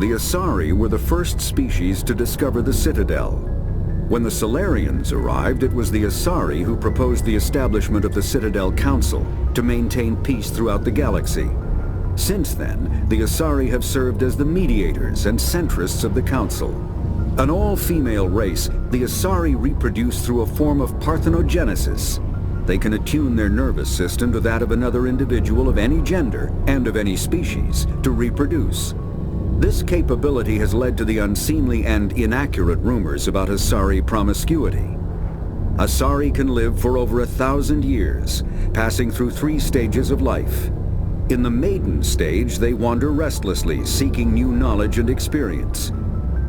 The Asari were the first species to discover the Citadel. When the Salarians arrived, it was the Asari who proposed the establishment of the Citadel Council to maintain peace throughout the galaxy. Since then, the Asari have served as the mediators and centrists of the Council. An all-female race, the Asari reproduce through a form of parthenogenesis. They can attune their nervous system to that of another individual of any gender and of any species to reproduce. This capability has led to the unseemly and inaccurate rumors about Asari promiscuity. Asari can live for over 1,000 years, passing through 3 stages of life. In the maiden stage, they wander restlessly, seeking new knowledge and experience.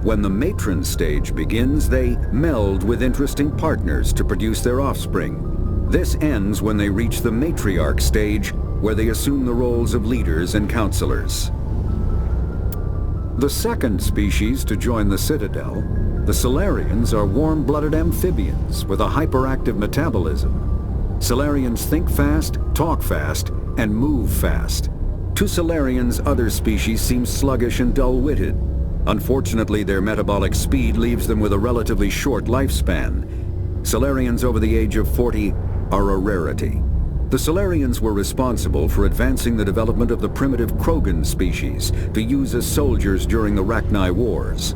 When the matron stage begins, they meld with interesting partners to produce their offspring. This ends when they reach the matriarch stage, where they assume the roles of leaders and counselors. The second species to join the Citadel, the Salarians, are warm-blooded amphibians with a hyperactive metabolism. Salarians think fast, talk fast, and move fast. To Salarians, other species seem sluggish and dull-witted. Unfortunately, their metabolic speed leaves them with a relatively short lifespan. Salarians over the age of 40 are a rarity. The Salarians were responsible for advancing the development of the primitive Krogan species to use as soldiers during the Rachni Wars.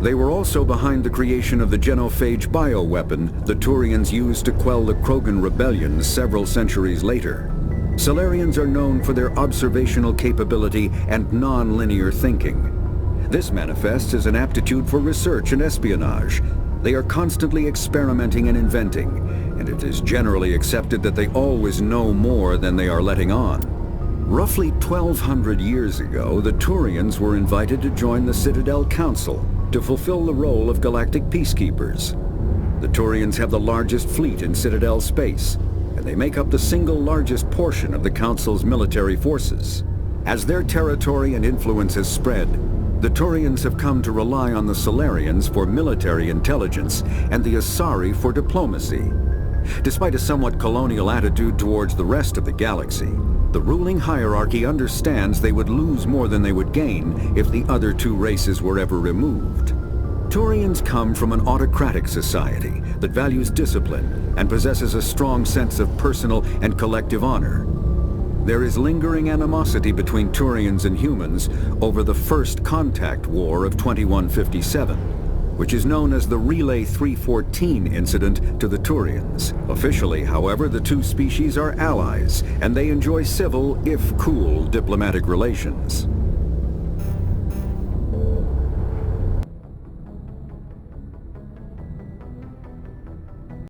They were also behind the creation of the genophage bioweapon the Turians used to quell the Krogan rebellions several centuries later. Salarians are known for their observational capability and non-linear thinking. This manifests as an aptitude for research and espionage. They are constantly experimenting and inventing, and it is generally accepted that they always know more than they are letting on. Roughly 1,200 years ago, the Turians were invited to join the Citadel Council to fulfill the role of galactic peacekeepers. The Turians have the largest fleet in Citadel space, and they make up the single largest portion of the Council's military forces. As their territory and influence has spread, the Turians have come to rely on the Salarians for military intelligence and the Asari for diplomacy. Despite a somewhat colonial attitude towards the rest of the galaxy, the ruling hierarchy understands they would lose more than they would gain if the other 2 races were ever removed. Turians come from an autocratic society that values discipline and possesses a strong sense of personal and collective honor. There is lingering animosity between Turians and humans over the First Contact War of 2157, which is known as the Relay 314 incident to the Turians. Officially, however, the 2 species are allies, and they enjoy civil, if cool, diplomatic relations.